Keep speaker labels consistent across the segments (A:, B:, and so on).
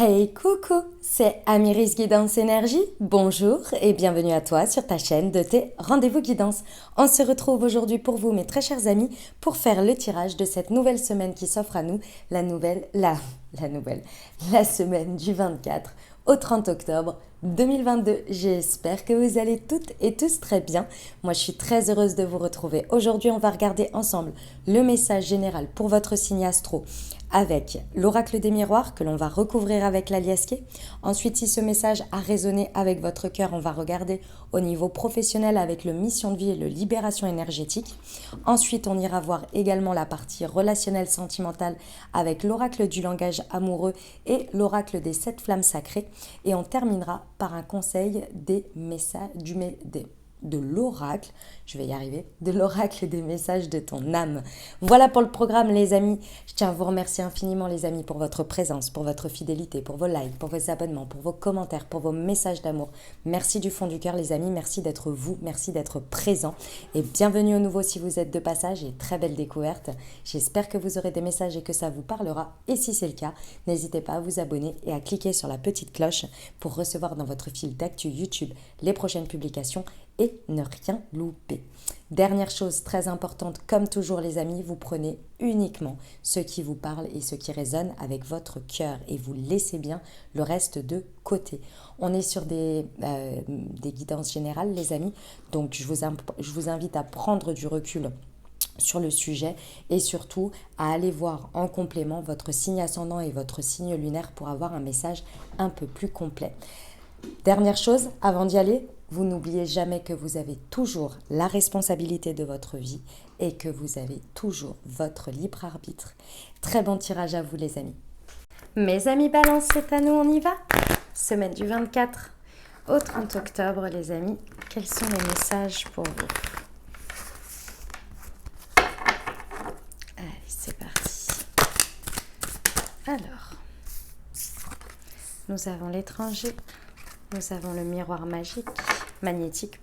A: Hey coucou, c'est Amiris Guidance Énergie. Bonjour et bienvenue à toi sur ta chaîne de tes rendez-vous guidance. On se retrouve aujourd'hui pour vous mes très chers amis pour faire le tirage de cette nouvelle semaine qui s'offre à nous, la semaine du 24 au 30 octobre 2022. J'espère que vous allez toutes et tous très bien. Moi, je suis très heureuse de vous retrouver. Aujourd'hui, on va regarder ensemble le message général pour votre signe astro avec l'oracle des miroirs que l'on va recouvrir avec la liasquée. Ensuite, si ce message a résonné avec votre cœur, on va regarder au niveau professionnel avec le mission de vie et le libération énergétique. Ensuite, on ira voir également la partie relationnelle sentimentale avec l'oracle du langage amoureux et l'oracle des 7 flammes sacrées. Et on terminera par un conseil des messages de l'oracle, je vais y arriver, de l'oracle des messages de ton âme. Voilà pour le programme les amis. Je tiens à vous remercier infiniment les amis pour votre présence, pour votre fidélité, pour vos likes, pour vos abonnements, pour vos commentaires, pour vos messages d'amour. Merci du fond du cœur les amis, merci d'être vous, merci d'être présents et bienvenue au nouveau si vous êtes de passage et très belle découverte. J'espère que vous aurez des messages et que ça vous parlera et si c'est le cas, n'hésitez pas à vous abonner et à cliquer sur la petite cloche pour recevoir dans votre fil d'actu YouTube les prochaines publications et ne rien louper. Dernière chose très importante, comme toujours les amis, vous prenez uniquement ce qui vous parle et ce qui résonne avec votre cœur et vous laissez bien le reste de côté. On est sur des guidances générales les amis, donc je vous invite à prendre du recul sur le sujet et surtout à aller voir en complément votre signe ascendant et votre signe lunaire pour avoir un message un peu plus complet. Dernière chose, avant d'y aller, vous n'oubliez jamais que vous avez toujours la responsabilité de votre vie et que vous avez toujours votre libre arbitre. Très bon tirage à vous les amis. Mes amis balance, c'est à nous, on y va. Semaine du 24 au 30 octobre les amis, quels sont les messages pour vous? Allez, c'est parti. Alors, nous avons l'étranger. Nous avons le miroir magnétique,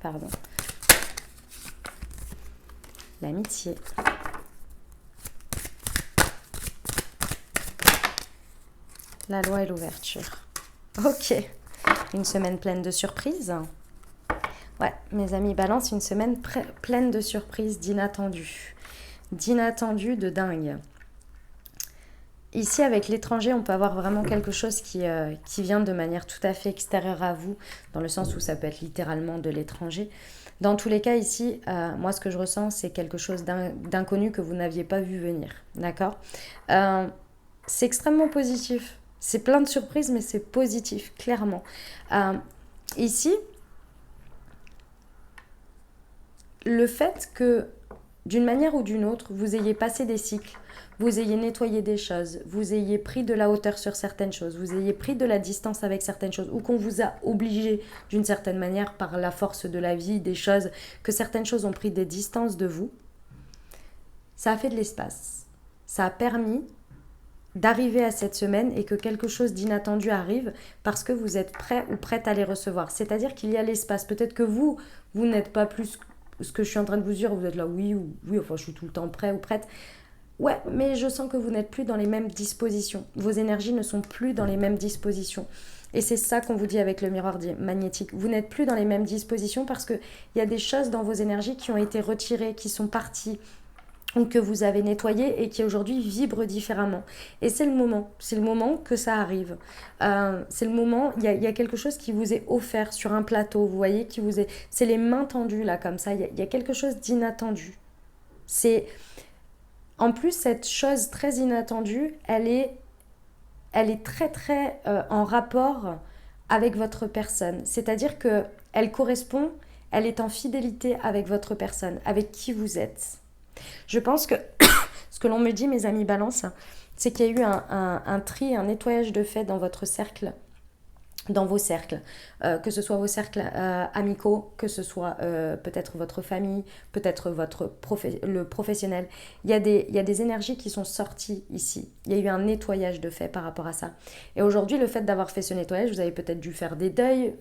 A: l'amitié, la loi et l'ouverture. Ok, une semaine pleine de surprises. Ouais, mes amis balance, une semaine pleine de surprises, d'inattendus, de dingue. Ici, avec l'étranger, on peut avoir vraiment quelque chose qui vient de manière tout à fait extérieure à vous, dans le sens où ça peut être littéralement de l'étranger. Dans tous les cas, ici, moi, ce que je ressens, c'est quelque chose d'inconnu que vous n'aviez pas vu venir. D'accord ? C'est extrêmement positif. C'est plein de surprises, mais c'est positif, clairement. Ici, le fait que, d'une manière ou d'une autre, vous ayez passé des cycles, vous ayez nettoyé des choses, vous ayez pris de la hauteur sur certaines choses, vous ayez pris de la distance avec certaines choses, ou qu'on vous a obligé d'une certaine manière par la force de la vie, des choses, que certaines choses ont pris des distances de vous, ça a fait de l'espace. Ça a permis d'arriver à cette semaine et que quelque chose d'inattendu arrive parce que vous êtes prêt ou prête à les recevoir. C'est-à-dire qu'il y a l'espace. Peut-être que vous n'êtes pas plus ce que je suis en train de vous dire, vous êtes là oui, enfin je suis tout le temps prêt ou prête. Ouais, mais je sens que vous n'êtes plus dans les mêmes dispositions. Vos énergies ne sont plus dans les mêmes dispositions. Et c'est ça qu'on vous dit avec le miroir magnétique. Vous n'êtes plus dans les mêmes dispositions parce qu'il y a des choses dans vos énergies qui ont été retirées, qui sont parties, ou que vous avez nettoyées et qui aujourd'hui vibrent différemment. Et c'est le moment que ça arrive. C'est le moment, il y a quelque chose qui vous est offert sur un plateau, vous voyez, c'est les mains tendues là comme ça, il y a quelque chose d'inattendu. En plus, cette chose très inattendue, elle est très très en rapport avec votre personne. C'est-à-dire qu'elle correspond, elle est en fidélité avec votre personne, avec qui vous êtes. Je pense que ce que l'on me dit, mes amis balance, c'est qu'il y a eu un tri, un nettoyage de fait dans votre cercle, dans vos cercles, que ce soit vos cercles amicaux, que ce soit peut-être votre famille, peut-être le professionnel. Il y a des énergies qui sont sorties ici. Il y a eu un nettoyage de fait par rapport à ça. Et aujourd'hui, le fait d'avoir fait ce nettoyage, vous avez peut-être dû faire des deuils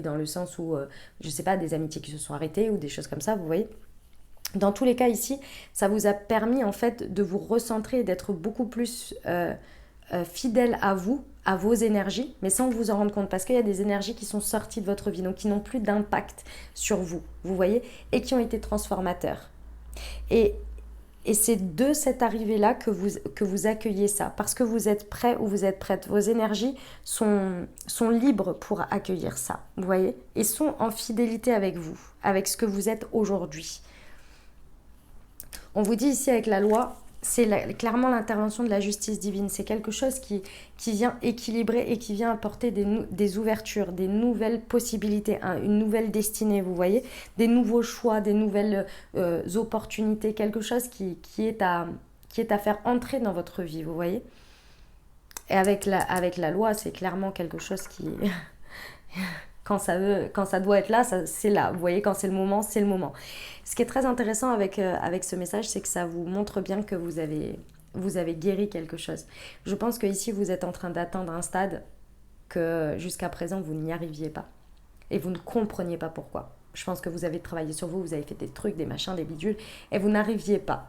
A: dans le sens où, je ne sais pas, des amitiés qui se sont arrêtées ou des choses comme ça, vous voyez. Dans tous les cas ici, ça vous a permis en fait de vous recentrer et d'être beaucoup plus fidèle à vous, à vos énergies, mais sans vous en rendre compte, parce qu'il y a des énergies qui sont sorties de votre vie, donc qui n'ont plus d'impact sur vous, vous voyez, et qui ont été transformateurs. Et, et c'est de cette arrivée-là que vous accueillez ça, parce que vous êtes prêt ou vous êtes prête. Vos énergies sont libres pour accueillir ça, vous voyez, et sont en fidélité avec vous, avec ce que vous êtes aujourd'hui. On vous dit ici avec la loi, c'est clairement l'intervention de la justice divine. C'est quelque chose qui vient équilibrer et qui vient apporter des ouvertures, des nouvelles possibilités, une nouvelle destinée, vous voyez, des nouveaux choix, des nouvelles opportunités, quelque chose qui est à faire entrer dans votre vie, vous voyez. Et avec la loi, c'est clairement quelque chose qui... quand ça doit être là, c'est là. Vous voyez, quand c'est le moment, c'est le moment. Ce qui est très intéressant avec ce message, c'est que ça vous montre bien que vous avez guéri quelque chose. Je pense que ici vous êtes en train d'atteindre un stade que jusqu'à présent, vous n'y arriviez pas. Et vous ne compreniez pas pourquoi. Je pense que vous avez travaillé sur vous, vous avez fait des trucs, des machins, des bidules, et vous n'arriviez pas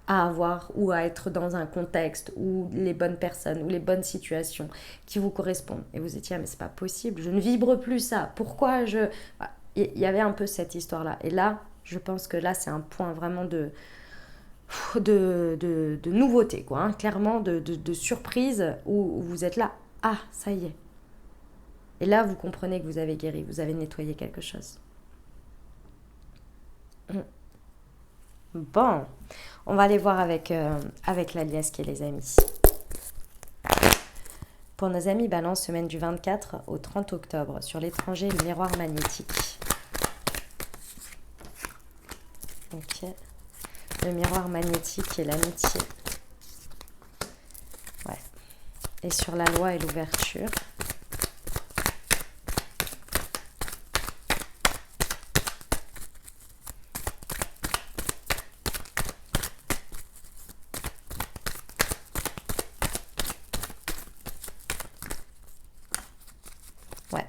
A: à avoir ou à être dans un contexte où les bonnes personnes ou les bonnes situations qui vous correspondent. Et vous étiez, ah, mais c'est pas possible, je ne vibre plus ça. Pourquoi je... Il y avait un peu cette histoire-là. Et là, je pense que là, c'est un point vraiment de nouveauté, quoi, hein, clairement, de surprise où vous êtes là. Ah, ça y est. Et là, vous comprenez que vous avez guéri, vous avez nettoyé quelque chose. Bon, on va aller voir avec l'alias qui est les amis. Pour nos amis Balance, semaine du 24 au 30 octobre, sur l'étranger, le miroir magnétique. Ok. Le miroir magnétique et l'amitié. Ouais. Et sur la loi et l'ouverture. Ouais.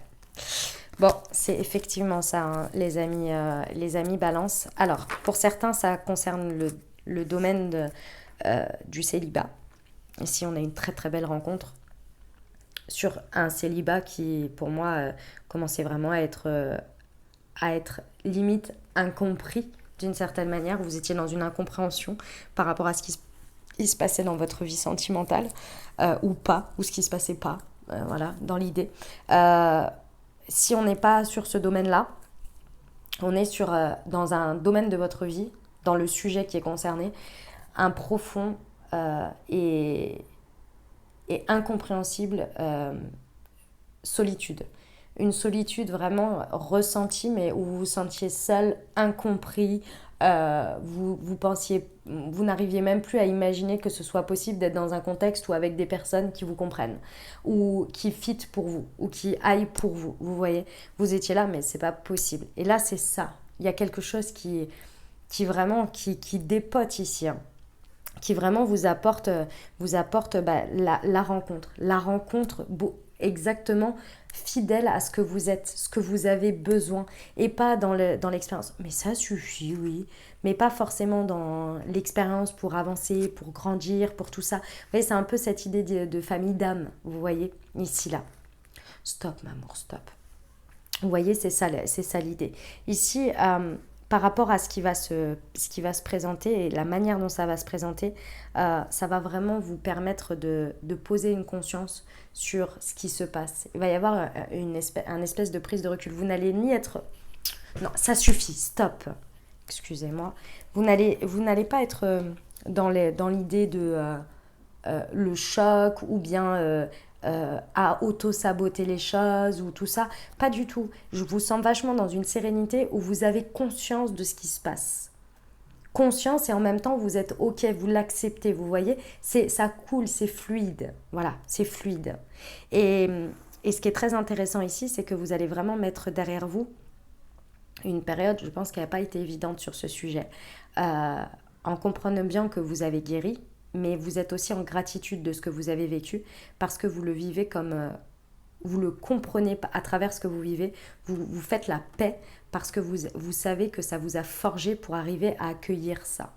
A: Bon, c'est effectivement ça, hein, les amis Balance. Alors, pour certains, ça concerne le domaine du célibat. Ici, on a une très très belle rencontre sur un célibat qui, pour moi, commençait vraiment à être limite incompris d'une certaine manière. Vous étiez dans une incompréhension par rapport à ce qui se passait dans votre vie sentimentale, ou pas, ou ce qui se passait pas, voilà, dans l'idée. Si on n'est pas sur ce domaine-là, on est dans un domaine de votre vie, dans le sujet qui est concerné, un profond et incompréhensible solitude. Une solitude vraiment ressentie, mais où vous vous sentiez seul, incompris, vous n'arriviez même plus à imaginer que ce soit possible d'être dans un contexte ou avec des personnes qui vous comprennent, ou qui fit pour vous, ou qui aillent pour vous. Vous voyez, vous étiez là, mais c'est pas possible. Et là, c'est ça. Il y a quelque chose qui vraiment qui dépote ici, hein, qui vraiment vous apporte la rencontre. La rencontre exactement fidèle à ce que vous êtes, ce que vous avez besoin, et pas dans l'expérience. Mais ça suffit, oui. Mais pas forcément dans l'expérience pour avancer, pour grandir, pour tout ça. Vous voyez, c'est un peu cette idée de famille d'âme, vous voyez, ici, là. Stop, m'amour, stop. Vous voyez, c'est ça l'idée. Ici, par rapport à ce qui va se présenter et la manière dont ça va se présenter, ça va vraiment vous permettre de poser une conscience sur ce qui se passe. Il va y avoir un espèce de prise de recul. Vous n'allez ni être... Non, ça suffit, stop. Excusez-moi. Vous n'allez pas être dans l'idée de le choc ou bien... à auto-saboter les choses ou tout ça. Pas du tout. Je vous sens vachement dans une sérénité où vous avez conscience de ce qui se passe. Conscience et en même temps vous êtes ok, vous l'acceptez, vous voyez, ça coule, c'est fluide. Voilà, c'est fluide. Et ce qui est très intéressant ici, c'est que vous allez vraiment mettre derrière vous une période, je pense, qui n'a pas été évidente sur ce sujet. En comprenant bien que vous avez guéri, mais vous êtes aussi en gratitude de ce que vous avez vécu parce que vous le vivez comme... vous le comprenez à travers ce que vous vivez, vous faites la paix parce que vous savez que ça vous a forgé pour arriver à accueillir ça.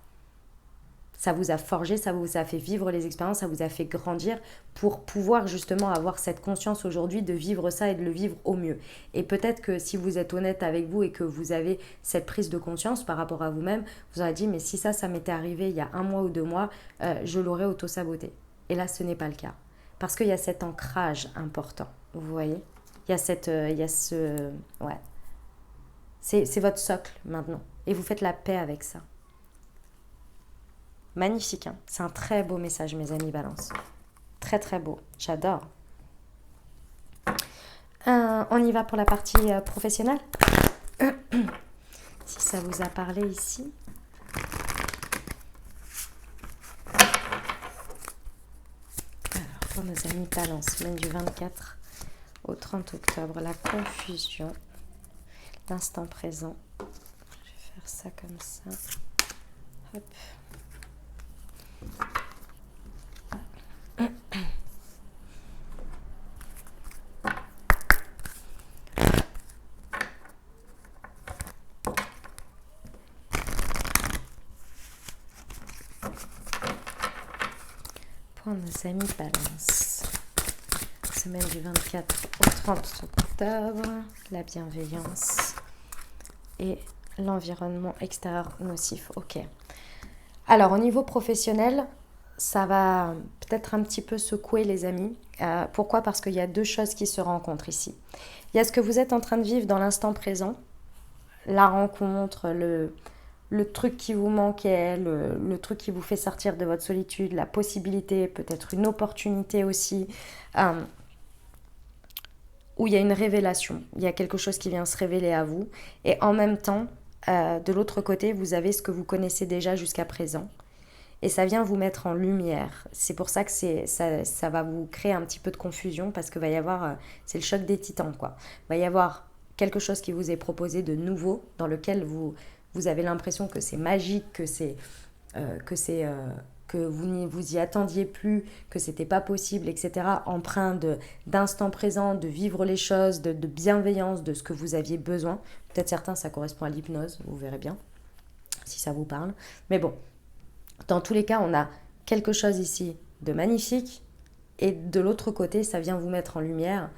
A: Ça vous a forgé, ça vous a fait vivre les expériences, ça vous a fait grandir pour pouvoir justement avoir cette conscience aujourd'hui de vivre ça et de le vivre au mieux. Et peut-être que si vous êtes honnête avec vous et que vous avez cette prise de conscience par rapport à vous-même, vous aurez dit mais si ça m'était arrivé il y a 1 mois ou 2 mois, je l'aurais auto-saboté. Et là ce n'est pas le cas. Parce qu'il y a cet ancrage important, vous voyez. Il y a ouais. C'est votre socle maintenant. Et vous faites la paix avec ça. Magnifique, hein. C'est un très beau message, mes amis Balance. Très très beau, j'adore. On y va pour la partie professionnelle. Si ça vous a parlé ici. Alors, pour nos amis Balance, semaine du 24 au 30 octobre, la confusion, l'instant présent. Je vais faire ça comme ça. Hop. Pour nos amis Balance, semaine du 24 au 30 octobre, la bienveillance et l'environnement extérieur nocif. Ok. Alors au niveau professionnel, ça va peut-être un petit peu secouer les amis. Pourquoi ? Parce qu'il y a 2 choses qui se rencontrent ici. Il y a ce que vous êtes en train de vivre dans l'instant présent, la rencontre, le truc qui vous manquait, le truc qui vous fait sortir de votre solitude, la possibilité, peut-être une opportunité aussi, où il y a une révélation, il y a quelque chose qui vient se révéler à vous. Et en même temps, de l'autre côté, vous avez ce que vous connaissez déjà jusqu'à présent. Et ça vient vous mettre en lumière. C'est pour ça que ça va vous créer un petit peu de confusion parce que va y avoir, c'est le choc des titans, quoi. Va y avoir quelque chose qui vous est proposé de nouveau, dans lequel vous avez l'impression que c'est magique, que vous n'y vous y attendiez plus, que c'était pas possible, etc. Empreint d'instant présent, de vivre les choses, de bienveillance, de ce que vous aviez besoin. Peut-être certains, ça correspond à l'hypnose, vous verrez bien, si ça vous parle. Mais bon, dans tous les cas, on a quelque chose ici de magnifique et de l'autre côté, ça vient vous mettre en lumière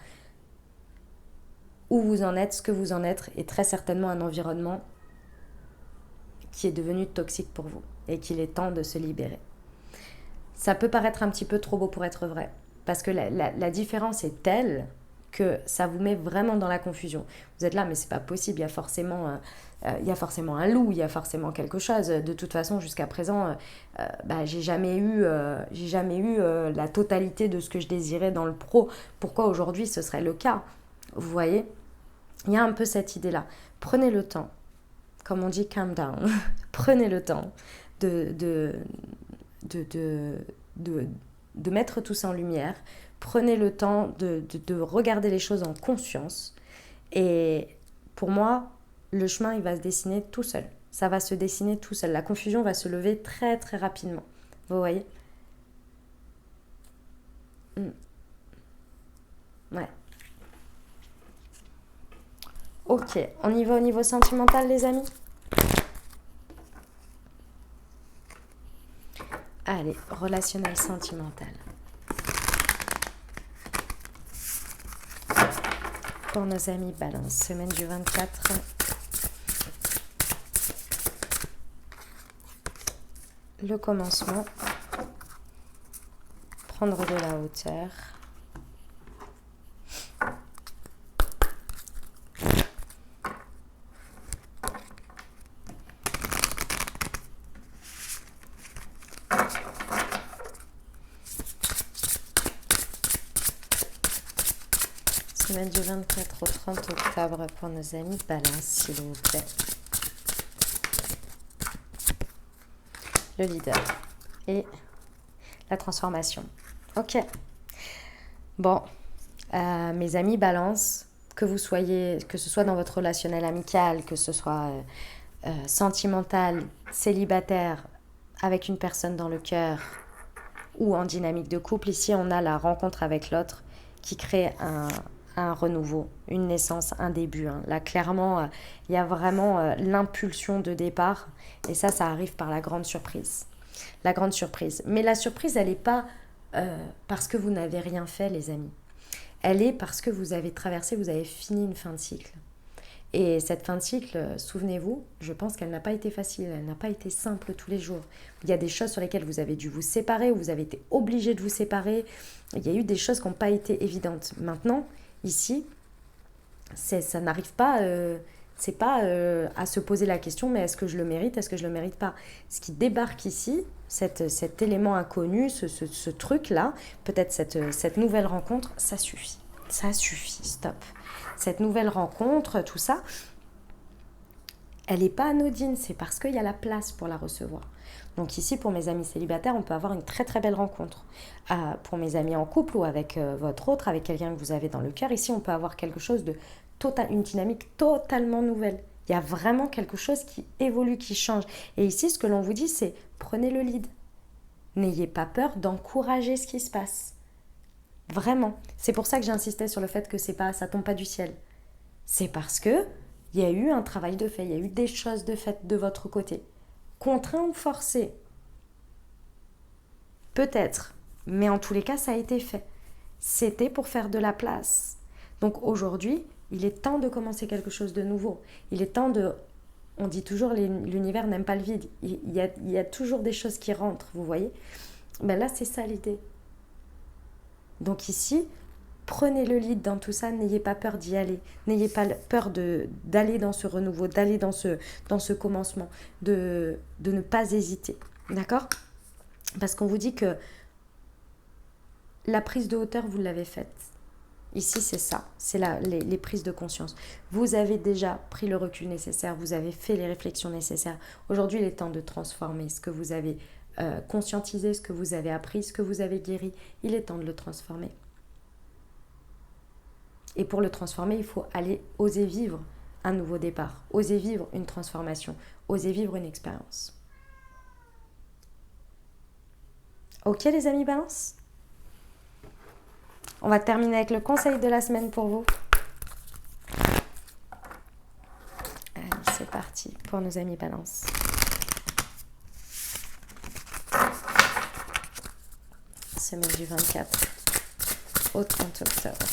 A: où vous en êtes, ce que vous en êtes et très certainement un environnement qui est devenu toxique pour vous et qu'il est temps de se libérer. Ça peut paraître un petit peu trop beau pour être vrai parce que la différence est telle que ça vous met vraiment dans la confusion. Vous êtes là, mais c'est pas possible, il y a forcément un loup, il y a forcément quelque chose. De toute façon, jusqu'à présent, j'ai jamais eu la totalité de ce que je désirais dans le pro. Pourquoi aujourd'hui ce serait le cas ? Vous voyez ? Il y a un peu cette idée-là. Prenez le temps, comme on dit, calm down. Prenez le temps de mettre tout ça en lumière. Prenez le temps de regarder les choses en conscience. Et pour moi, le chemin, il va se dessiner tout seul. Ça va se dessiner tout seul. La confusion va se lever très, très rapidement. Vous voyez ? Ouais. Ok, on y va au niveau sentimental, les amis ? Allez, relationnel sentimental. Pour nos amis Balance, semaine du 24. Le commencement. Prendre de la hauteur. Semaine du 24 au 30 octobre pour nos amis Balance, s'il vous plaît. Le leader et la transformation. Ok. Bon, mes amis Balance, que ce soit dans votre relationnel amical, que ce soit sentimental, célibataire, avec une personne dans le cœur ou en dynamique de couple, ici on a la rencontre avec l'autre qui crée un renouveau, une naissance, un début. Hein. Là, clairement, il y a vraiment l'impulsion de départ. Et ça arrive par la grande surprise. La grande surprise. Mais la surprise, elle n'est pas parce que vous n'avez rien fait, les amis. Elle est parce que vous avez traversé, vous avez fini une fin de cycle. Et cette fin de cycle, souvenez-vous, je pense qu'elle n'a pas été facile, elle n'a pas été simple tous les jours. Il y a des choses sur lesquelles vous avez dû vous séparer, ou vous avez été obligé de vous séparer. Il y a eu des choses qui n'ont pas été évidentes. Maintenant, ici, ça n'arrive pas, c'est pas à se poser la question, mais est-ce que je le mérite, est-ce que je le mérite pas? Ce qui débarque ici, cet élément inconnu, ce truc-là, peut-être cette nouvelle rencontre, ça suffit. Ça suffit, stop. Cette nouvelle rencontre, tout ça, elle n'est pas anodine, c'est parce qu'il y a la place pour la recevoir. Donc ici, pour mes amis célibataires, on peut avoir une très très belle rencontre. Pour mes amis en couple ou avec votre autre, avec quelqu'un que vous avez dans le cœur, ici, on peut avoir quelque chose de une dynamique totalement nouvelle. Il y a vraiment quelque chose qui évolue, qui change. Et ici, ce que l'on vous dit, c'est prenez le lead. N'ayez pas peur d'encourager ce qui se passe. Vraiment. C'est pour ça que j'insistais sur le fait que ça tombe pas du ciel. C'est parce que il y a eu un travail de fait, il y a eu des choses de fait de votre côté. Contraint ou forcé. Peut-être. Mais en tous les cas, ça a été fait. C'était pour faire de la place. Donc aujourd'hui, il est temps de commencer quelque chose de nouveau. Il est temps de... On dit toujours l'univers n'aime pas le vide. Il y a toujours des choses qui rentrent, vous voyez. Ben là, c'est ça l'idée. Donc ici, prenez le lead dans tout ça, n'ayez pas peur d'y aller, n'ayez pas peur d'aller dans ce renouveau, d'aller dans ce commencement, de ne pas hésiter, d'accord? Parce qu'on vous dit que la prise de hauteur, vous l'avez faite. Ici, c'est ça, c'est les prises de conscience. Vous avez déjà pris le recul nécessaire, vous avez fait les réflexions nécessaires. Aujourd'hui, il est temps de transformer ce que vous avez conscientisé, ce que vous avez appris, ce que vous avez guéri. Il est temps de le transformer. Et pour le transformer, il faut oser vivre un nouveau départ, oser vivre une transformation, oser vivre une expérience. Ok les amis Balance? On va terminer avec le conseil de la semaine pour vous. Allez, c'est parti pour nos amis Balance. Semaine du 24 au 30 octobre.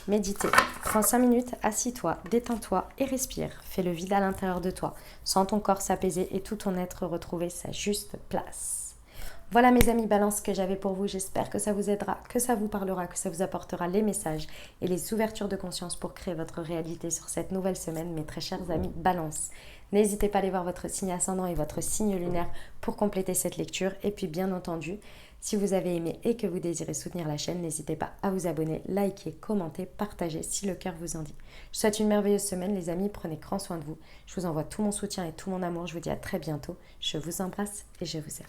A: Méditez. Prends 5 minutes, assis-toi, détends-toi et respire. Fais le vide à l'intérieur de toi. Sens ton corps s'apaiser et tout ton être retrouver sa juste place. Voilà mes amis Balance que j'avais pour vous. J'espère que ça vous aidera, que ça vous parlera, que ça vous apportera les messages et les ouvertures de conscience pour créer votre réalité sur cette nouvelle semaine, mes très chers amis Balance. N'hésitez pas à aller voir votre signe ascendant et votre signe lunaire pour compléter cette lecture. Et puis bien entendu, si vous avez aimé et que vous désirez soutenir la chaîne, n'hésitez pas à vous abonner, liker, commenter, partager si le cœur vous en dit. Je vous souhaite une merveilleuse semaine les amis, prenez grand soin de vous. Je vous envoie tout mon soutien et tout mon amour. Je vous dis à très bientôt. Je vous embrasse et je vous aime.